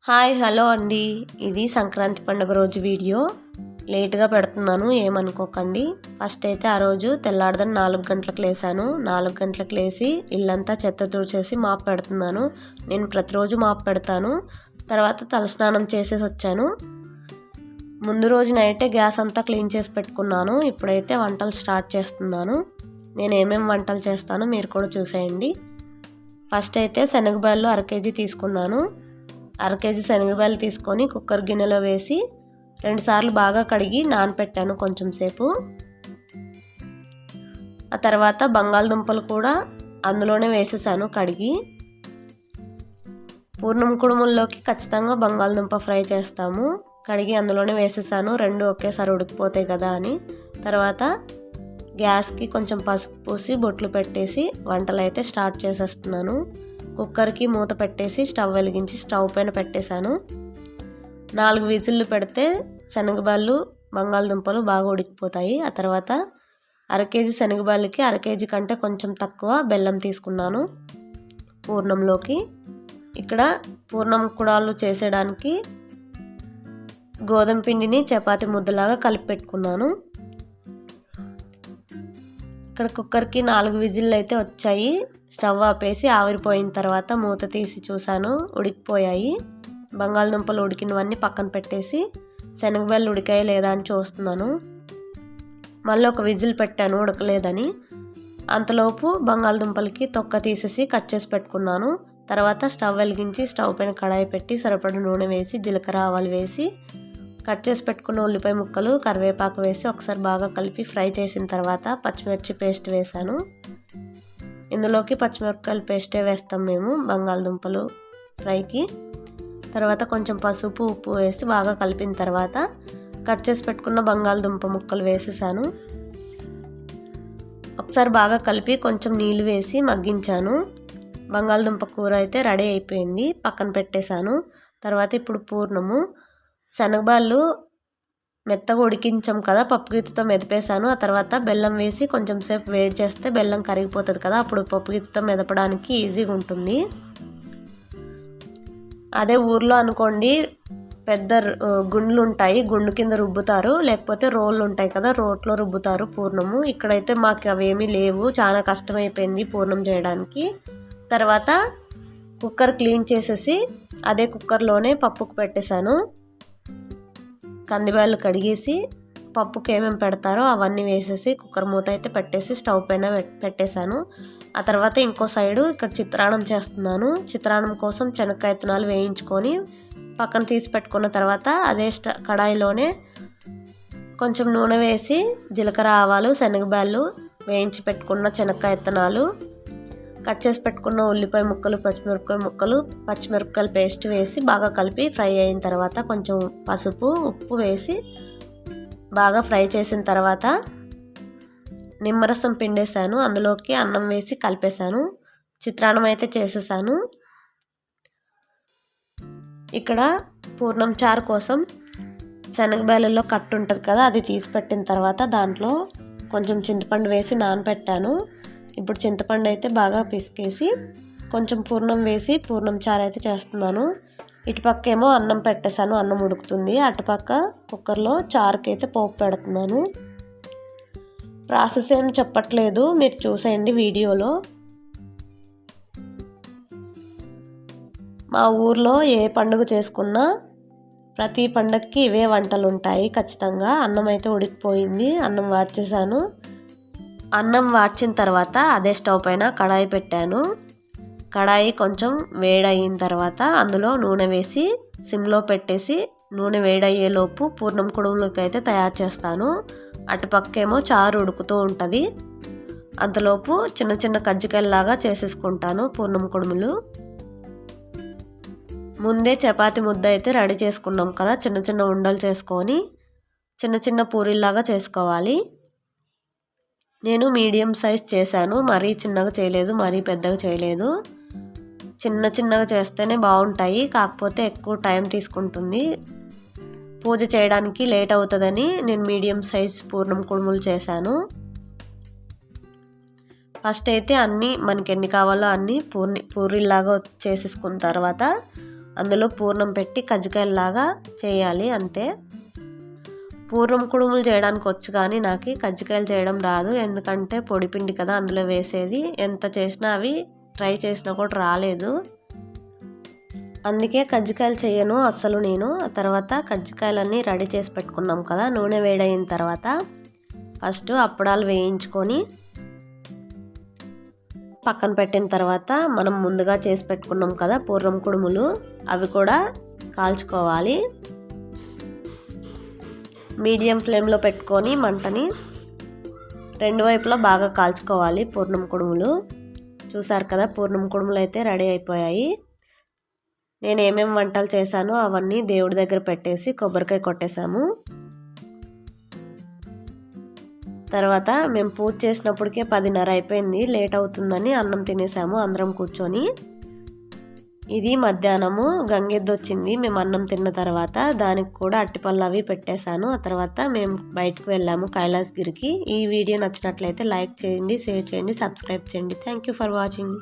Hi hello అండి. ఇది సంక్రాంతి పండుగ రోజు వీడియో. లేట్గా పెడుతున్నాను, ఏమనుకోకండి. ఫస్ట్ అయితే ఆ రోజు తెల్లారదని 4 గంటలకు లేసాను. 4 గంటలకు లేసి ఇల్లంతా చెత్త తుడిచేసి మాప్ పెడుతున్నాను. నేను ప్రతిరోజు మాప్ పెడతాను. తర్వాత తలస్నానం చేసేసి వచ్చాను. ముందు రోజు నైటే గ్యాస్ అంతా క్లీన్ చేసి పెట్టుకున్నాను. ఇప్పుడైతే వంటలు స్టార్ట్ చేస్తున్నాను. నేను ఏమేమి వంటలు చేస్తానో మీరు కూడా చూసేయండి. ఫస్ట్ అయితే శనగబాళ్ళు 1/2 కేజీ తీసుకున్నాను. 1/2 కేజీ శనగబాళ్ళు తీసుకొని కుక్కర్ గిన్నెలో వేసి 2 సార్లు బాగా కడిగి నానపెట్టాను కొంచెం సేపు. ఆ తర్వాత బంగాళదుంపలు కూడా అందులోనే వేసేసాను కడిగి. పూర్ణం కుడుముల్లోకి ఖచ్చితంగా బంగాళదుంప ఫ్రై చేస్తాము. కడిగి అందులోనే వేసేసాను, 2 ఒకేసారి ఉడికిపోతాయి కదా అని. తర్వాత గ్యాస్కి కొంచెం పసుపు పూసి బొట్లు పెట్టేసి వంటలు అయితే స్టార్ట్ చేసేస్తున్నాను. కుక్కర్కి మూత పెట్టేసి స్టవ్ వెలిగించి స్టవ్ పైన పెట్టేశాను. 4 విజిల్లు పెడితే శనగబాళ్ళు బంగాళదుంపలు బాగా ఉడికిపోతాయి. ఆ తర్వాత 1/2 కేజీ శనగబాళ్ళకి 1/2 కేజీ కంటే కొంచెం తక్కువ బెల్లం తీసుకున్నాను పూర్ణంలోకి. ఇక్కడ పూర్ణం కుడాలు చేసేయడానికి గోధుమ పిండిని చపాతి ముద్దలాగా కలిపి పెట్టుకున్నాను. ఇక్కడ కుక్కర్కి 4 విజిల్లు అయితే వచ్చాయి. స్టవ్ ఆపేసి ఆవిరిపోయిన తర్వాత మూత తీసి చూశాను, ఉడికిపోయాయి. బంగాళదుంపలు ఉడికినవన్నీ పక్కన పెట్టేసి శనగబాళ్ళు ఉడికాయా లేదా అని చూస్తున్నాను. మళ్ళీ ఒక విజిల్ పెట్టాను ఉడకలేదని. అంతలోపు బంగాళదుంపలకి తొక్క తీసేసి కట్ చేసి పెట్టుకున్నాను. తర్వాత స్టవ్ వెలిగించి స్టవ్ పైన కడాయి పెట్టి సరిపడ నూనె వేసి జీలకర్ర ఆవాలు వేసి కట్ చేసి పెట్టుకున్న ఉల్లిపాయ ముక్కలు కరివేపాకు వేసి ఒకసారి బాగా కలిపి ఫ్రై చేసిన తర్వాత పచ్చిమిర్చి పేస్ట్ వేసాను. ఇందులోకి పచ్చిమిరపకాయల పేస్టే వేస్తాం మేము బంగాళదుంపలు ఫ్రైకి. తర్వాత కొంచెం పసుపు ఉప్పు వేసి బాగా కలిపిన తర్వాత కట్ చేసి పెట్టుకున్న బంగాళదుంప ముక్కలు వేసేసాను. ఒకసారి బాగా కలిపి కొంచెం నీళ్ళు వేసి మగ్గించాను. బంగాళదుంప కూర అయితే రెడీ అయిపోయింది, పక్కన పెట్టేశాను. తర్వాత ఇప్పుడు పూర్ణము శనగబాళ్ళు మెత్తగా ఉడికించాం కదా, పప్పు గిత్తతో మెదిపేశాను. ఆ తర్వాత బెల్లం వేసి కొంచెం సేపు వేడి చేస్తే బెల్లం కరిగిపోతుంది కదా, అప్పుడు పప్పు గిత్తతో మెదపడానికి ఈజీగా ఉంటుంది. అదే ఊర్లో అనుకోండి పెద్ద గుండ్లు ఉంటాయి, గుండు కింద రుబ్బుతారు, లేకపోతే రోళ్ళు ఉంటాయి కదా, రోట్లో రుబ్బుతారు పూర్ణము. ఇక్కడైతే మాకు అవేమీ లేవు, చాలా కష్టమైపోయింది పూర్ణం చేయడానికి. తర్వాత కుక్కర్ క్లీన్ చేసేసి అదే కుక్కర్లోనే పప్పుకు పెట్టేశాను. కందిబ్యాళ్ళు కడిగేసి పప్పుకి ఏమేమి పెడతారో అవన్నీ వేసేసి కుక్కర్ మూత అయితే పెట్టేసి స్టవ్ పైన పెట్టేశాను. ఆ తర్వాత ఇంకో సైడు ఇక్కడ చిత్రాన్నం చేస్తున్నాను. చిత్రాన్నం కోసం శనక్కాయ విత్తనాలు వేయించుకొని పక్కన తీసి పెట్టుకున్న తర్వాత అదే కడాయిలోనే కొంచెం నూనె వేసి జీలకర్ర ఆవాలు శనగబ్యాళ్ళు వేయించి పెట్టుకున్న శనక్కాయ విత్తనాలు కట్ చేసి పెట్టుకున్న ఉల్లిపాయ ముక్కలు పచ్చిమిరపకాయల పేస్ట్ వేసి బాగా కలిపి ఫ్రై అయిన తర్వాత కొంచెం పసుపు ఉప్పు వేసి బాగా ఫ్రై చేసిన తర్వాత నిమ్మరసం పిండేశాను. అందులోకి అన్నం వేసి కలిపేశాను. చిత్రాన్నం అయితే చేసేసాను. ఇక్కడ పూర్ణం చారు కోసం శనగబాళ్ళలో కట్టు ఉంటుంది కదా, అది తీసి పెట్టిన తర్వాత దాంట్లో కొంచెం చింతపండు వేసి నానపెట్టాను. ఇప్పుడు చింతపండు అయితే బాగా పిసికేసి కొంచెం పూర్ణం వేసి పూర్ణం చారు అయితే చేస్తున్నాను. ఇటుపక్క ఏమో అన్నం పెట్టేశాను, అన్నం ఉడుకుతుంది. అటుపక్క కుక్కర్లో చారుకి అయితే పోపు పెడుతున్నాను. ప్రాసెస్ ఏం చెప్పట్లేదు, మీరు చూసేయండి వీడియోలో. మా ఊర్లో ఏ పండుగ చేసుకున్నా ప్రతి పండగకి ఇవే వంటలు ఉంటాయి ఖచ్చితంగా. అన్నం అయితే ఉడికిపోయింది, అన్నం వార్చేసాను. అన్నం వార్చిన తర్వాత అదే స్టవ్ పైన కడాయి పెట్టాను. కడాయి కొంచెం వేడయిన తర్వాత అందులో నూనె వేసి సిమ్లో పెట్టేసి నూనె వేడయ్యేలోపు పూర్ణం కుడుములకి అయితే తయారు చేస్తాను. అటుపక్కేమో చారు ఉడుకుతూ ఉంటుంది. అంతలోపు చిన్న చిన్న కజ్జికాయలాగా చేసేసుకుంటాను పూర్ణం కుడుములు. ముందే చపాతి ముద్ద అయితే రెడీ చేసుకున్నాం కదా, చిన్న చిన్న ఉండలు చేసుకొని చిన్న చిన్న పూరీలాగా చేసుకోవాలి. నేను మీడియం సైజ్ చేశాను, మరీ చిన్నగా చేయలేదు, మరీ పెద్దగా చేయలేదు. చిన్నగా చేస్తేనే బాగుంటాయి, కాకపోతే ఎక్కువ టైం తీసుకుంటుంది, పూజ చేయడానికి లేట్ అవుతుందని నేను మీడియం సైజ్ పూర్ణం కుడుములు చేశాను. ఫస్ట్ అయితే అన్నీ మనకి ఎన్ని కావాలో అన్నీ పూరీలాగా చేసేసుకున్న తర్వాత అందులో పూర్ణం పెట్టి కజ్జికాయలాగా చేయాలి అంతే. పూర్ణం కుడుములు చేయడానికి వచ్చు కానీ నాకు కజ్జికాయలు చేయడం రాదు. ఎందుకంటే పొడిపిండి కదా అందులో వేసేది, ఎంత చేసినా అవి ట్రై చేసినా కూడా రాలేదు. అందుకే కజ్జికాయలు చేయను అస్సలు నేను. ఆ తర్వాత కజ్జికాయలన్నీ రెడీ చేసి పెట్టుకున్నాం కదా, నూనె వేడైన తర్వాత ఫస్ట్ అప్పడాలు వేయించుకొని పక్కన పెట్టిన తర్వాత మనం ముందుగా చేసి పెట్టుకున్నాం కదా పూర్ణం కుడుములు, అవి కూడా కాల్చుకోవాలి. మీడియం ఫ్లేమ్లో పెట్టుకొని మంటని 2 వైపులా బాగా కాల్చుకోవాలి పూర్ణం కుడుములు. చూసారు కదా పూర్ణం కుడుములు అయితే రెడీ అయిపోయాయి. నేను ఏమేమి వంటలు చేశానో అవన్నీ దేవుడి దగ్గర పెట్టేసి కొబ్బరికాయ కొట్టేశాము. తర్వాత మేము పూజ చేసినప్పటికే 10:30 అయిపోయింది. లేట్ అవుతుందని అన్నం తినేసాము అందరం కూర్చొని. ఇది మధ్యాహ్నము గంగెద్దు వచ్చింది మేము అన్నం తిన్న తర్వాత, దానికి కూడా అట్టిపళ్ళు అవి పెట్టేశాను. ఆ తర్వాత మేము బయటకు వెళ్ళాము కైలాసగిరికి. ఈ వీడియో నచ్చినట్లయితే లైక్ చేయండి, షేర్ చేయండి, సబ్స్క్రైబ్ చేయండి. Thank you for watching.